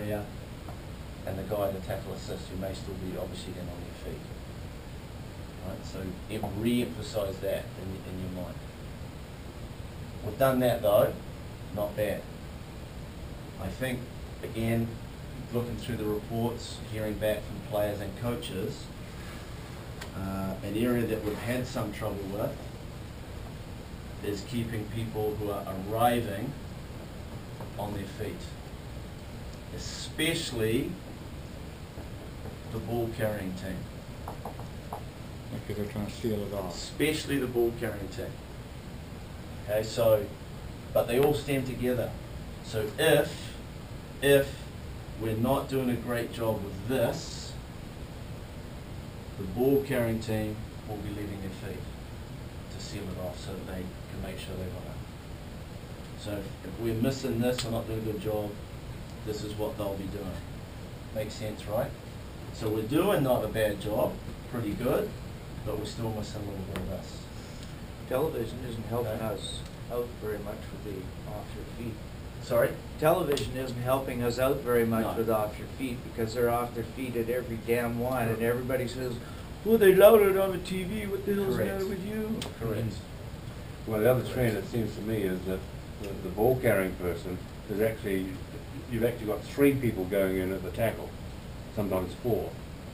area, and the guy to tackle assist who may still be obviously then on their feet. Right? So re-emphasise that in your mind. We've done that though, not bad. I think, again, looking through the reports, hearing back from players and coaches, an area that we've had some trouble with is keeping people who are arriving on their feet, especially the ball carrying team. Because they're trying to seal it off. Especially the ball carrying team. Okay, so, but they all stand together. So if we're not doing a great job with this, the ball carrying team will be leaving their feet to seal it off so that they can make sure they got it. So if we're missing this, we're not doing a good job, this is what they'll be doing. Makes sense, right? So we're doing not a bad job, pretty good, but we're still missing a little bit of this. Television isn't helping us out very much with the off your feet. Sorry? Television isn't helping us out very much No. with off your feet because they're off their feet at every damn one, and everybody says, well, they allowed it on the TV, what the hell's the Correct. matter with you? Correct. Well, the other trend, it seems to me, is that the ball carrying person is actually, you've actually got 3 people going in at the tackle, sometimes 4,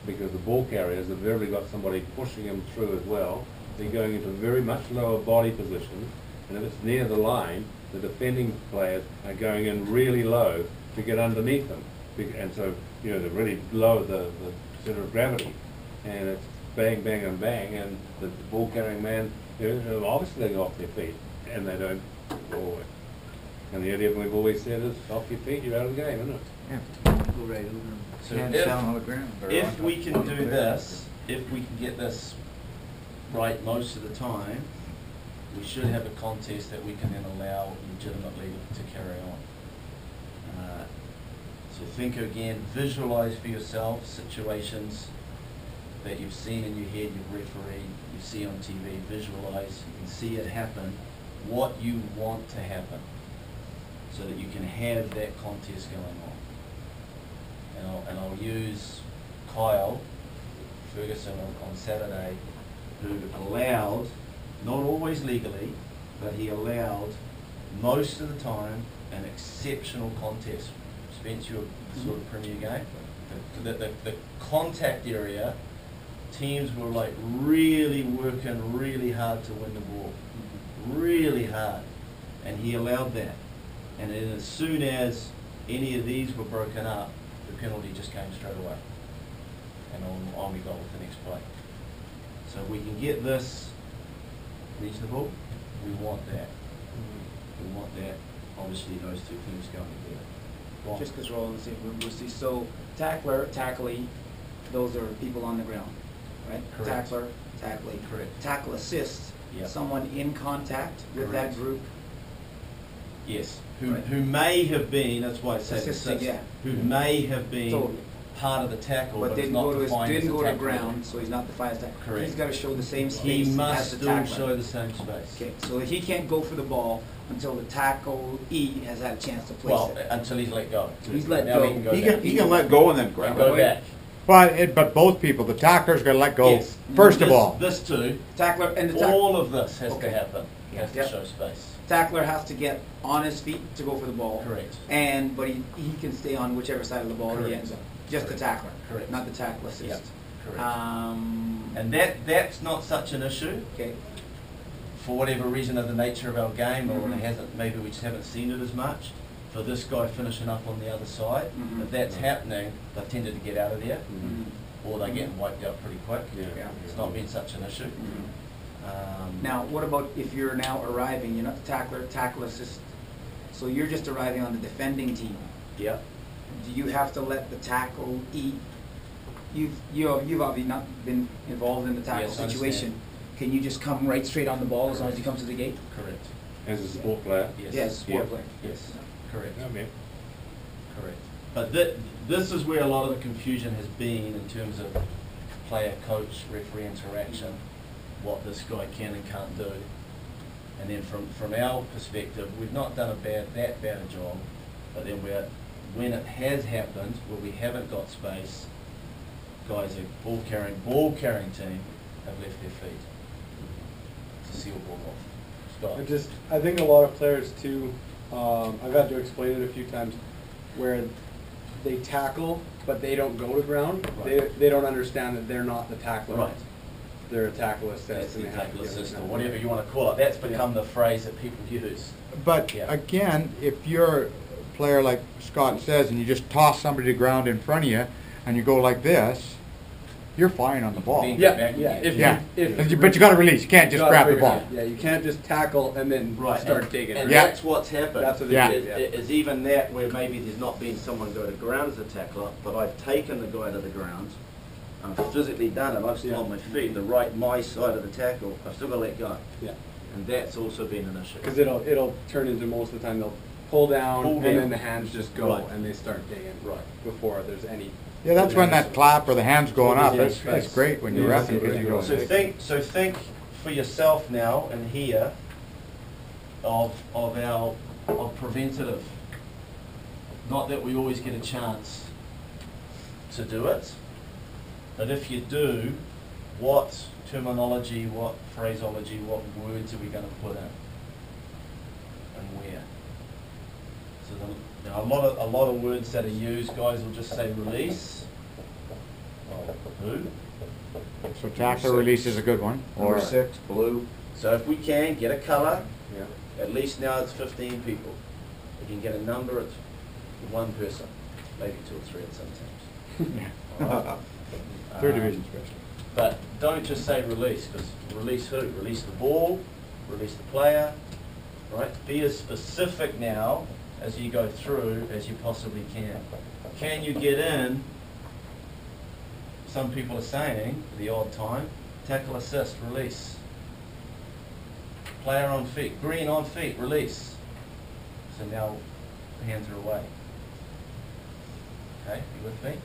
because the ball carriers have really got somebody pushing them through as well. They're going into very much lower body positions, and if it's near the line, the defending players are going in really low to get underneath them. And so, you know, they really lower the center of gravity, and it's bang, bang, and bang, and the ball carrying man, obviously they go off their feet, and they don't go away. And the idea we've always said is, off your feet, you're out of the game, isn't it? Yeah, go right over them. So Hands if- down on the ground. or on If top we can of do the ground. this, if we can get this right most of the time, we should have a contest that we can then allow legitimately to carry on. So think again, visualize for yourself situations that you've seen in your head, you've refereed, you see on TV, visualize, you can see it happen, what you want to happen, so that you can have that contest going on. And I'll use Kyle Ferguson on Saturday, who allowed, not always legally, but he allowed most of the time an exceptional contest. Spence, you're sort of premier game. The contact area, teams were like really working really hard to win the ball. Really hard. And he allowed that. And then as soon as any of these were broken up, the penalty just came straight away. And on we got with the next play. So if we can get this reasonable, we want that. We want that. Obviously those two things going together. Go on. Just because we're all in the same room, Lucy. So tackler, tacklee, those are people on the ground, right? Correct. Tackler, tacklee. Correct. Tackle assist, Yep. someone in contact with Correct. that group. Yes, Right. who may have been, that's why it says Assisting, assist, yeah. who may have been Totally. part of the tackle, but, But it's didn't not go to defined as didn't a go to tackle. ground, so he's not defined as tackle. Correct. He's got to show the same He space must as the still tackler. show the same space. Okay, so he can't go for the ball until the tackle-E has had a chance to place Well, it. until he's let go. He's let Now go. he can go He back. can let go and then And grab go it. back. But both people, the tackler's got to let go Yes. first of This- all. This too, Tackler and the tackler. all of this has to Okay. happen. He has to Yep. show space. Tackler has to get on his feet to go for the ball. Correct. But he can stay on whichever side of the ball he Correct. ends up. Just the Correct. tackler. Correct. Not the tackle assist. Yep. Correct. And And that's not such an issue. okay. For whatever reason of the nature of our game, or Mhm. it hasn't, maybe we just haven't seen it as much. For this guy finishing up on the other side, Mhm. if that's happening, they've tended to get out of there, Mhm. or they're getting wiped out pretty quick. Yeah. Yeah. It's not been such an issue. Now, what about if you're now arriving? You're not the tackler, tackle assist. So you're just arriving on the defending team. Yeah. Do you have to let the tackle eat? You've obviously not been involved in the tackle Yes, I situation. understand. Can you just come right straight on the ball as long as he comes to the gate? Correct. As a sport player. Yes. Yes, sport Yeah. player. Yes. Correct. I mean, Correct. But this is where a lot of the confusion has been in terms of player-coach referee interaction, what this guy can and can't do. And then from our perspective, we've not done that bad a job, but then we're when it has happened, where we haven't got space, guys, a ball carrying team have left their feet to seal ball off. Scott? I think a lot of players too, I've had to explain it a few times, where they tackle, but they don't go to ground. Right. They don't understand that they're not the tackler. Right. They're a tackle assist. That's the and they have to tackle get assist, or it. whatever you want to call it. That's become the phrase that people use. But Yeah. again, if you're a player like Scott says, and you just toss somebody to the ground in front of you, and you go like this, you're fine on the ball. Being- Yeah, Back yeah. again. Yeah, If but you got to release. You can't you just gotta grab the figure it ball. out. Yeah, you can't just tackle and then Right, start and, digging. and Yeah. that's what's happened. That's what they Yeah. do. Is even that where maybe there's not been someone go to ground as a tackler, but I've taken the guy to the ground, I've physically done it, I've still Yeah. on my feet, my side of the tackle, I've still got to let go. Yeah. And that's also been an issue. Because it'll turn into, most of the time they'll pull down Pull and down. then the hands just go Right. and they start digging. Right. Before there's any. Yeah, that's when that clap or the hands going up. Yeah, It's great when you're yeah, roughing because you go. So think for yourself now and here of preventative. Not that we always get a chance to do it, but if you do, what terminology, what phraseology, what words are we going to put in, and where? So a lot of words that are used, guys will just say release. Well, who? So tackler release is a good one. Or Number 6, blue. So if we can get a colour, Yeah. at least now it's 15 people. We can get a number, it's one person, maybe 2 or 3 at sometimes. Alright. third division special. But don't just say release, because release who? Release the ball, release the player, right? Be as specific now as you go through as you possibly can. Can you get in? Some people are saying, the odd time, tackle assist, release. Player on feet, green on feet, release. So now hands are away. Okay, you with me?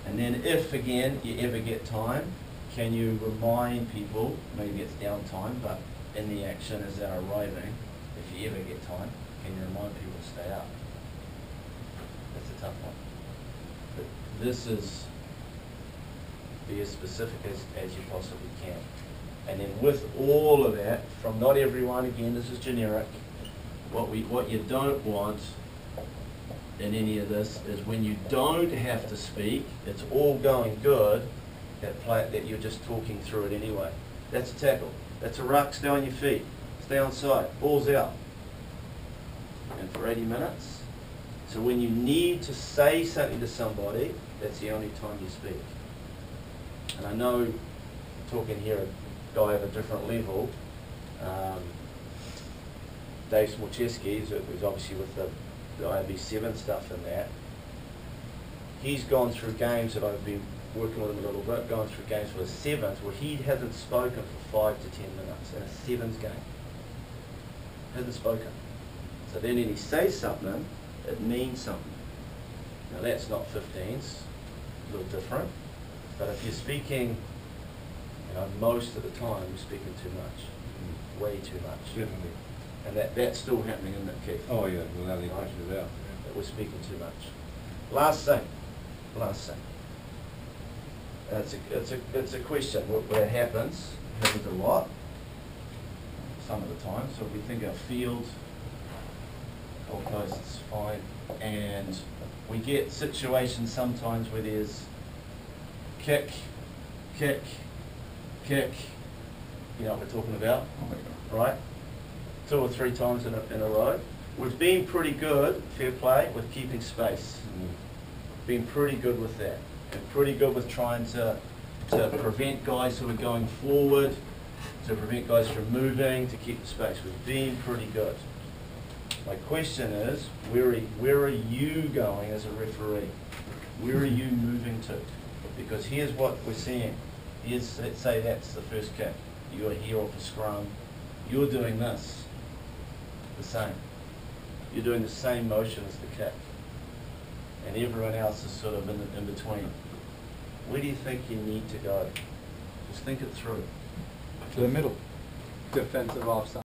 And then if, again, you ever get time, can you remind people, maybe it's downtime, but in the action as they're arriving, if you ever get time, can you remind people to stay up? That's a tough one. But this is, be as specific as you possibly can. And then with all of that, from not everyone, again, this is generic, what you don't want in any of this is when you don't have to speak, it's all going good, that you're just talking through it anyway. That's a tackle. That's a ruck, stay on your feet, stay on side, ball's out. And for 80 minutes. So when you need to say something to somebody, that's the only time you speak. And I know, talking here, a guy of a different level, Dave Smolczewski, who's obviously with the IB7 stuff and that, he's gone through games that I've been working with him a little bit, going through games for the sevens where he hasn't spoken for 5 to 10 minutes in a sevens game. Hasn't spoken. So then when he says something, it means something. Now that's not 15s, a little different, but if you're speaking, most of the time you're speaking too much, way too much. Definitely. And that's still happening in that case. Oh, yeah, without any question of doubt. That we're speaking too much. Last thing. It's a question. Where it happens a lot, some of the time. So if we think our field, Gold Coast, it's fine. And we get situations sometimes where there's kick, you know what we're talking about, right? 2 or 3 times in a row. We've been pretty good, fair play, with keeping space. Been pretty good with that. And pretty good with trying to prevent guys who are going forward, to prevent guys from moving, to keep the space. We've been pretty good. My question is, where are you going as a referee? Where are you moving to? Because here's what we're seeing. Let's say that's the first kick. You're here off a scrum. You're doing this. The same. You're doing the same motion as the kick. And everyone else is sort of in between. Where do you think you need to go? Just think it through. To the middle. Defensive offside.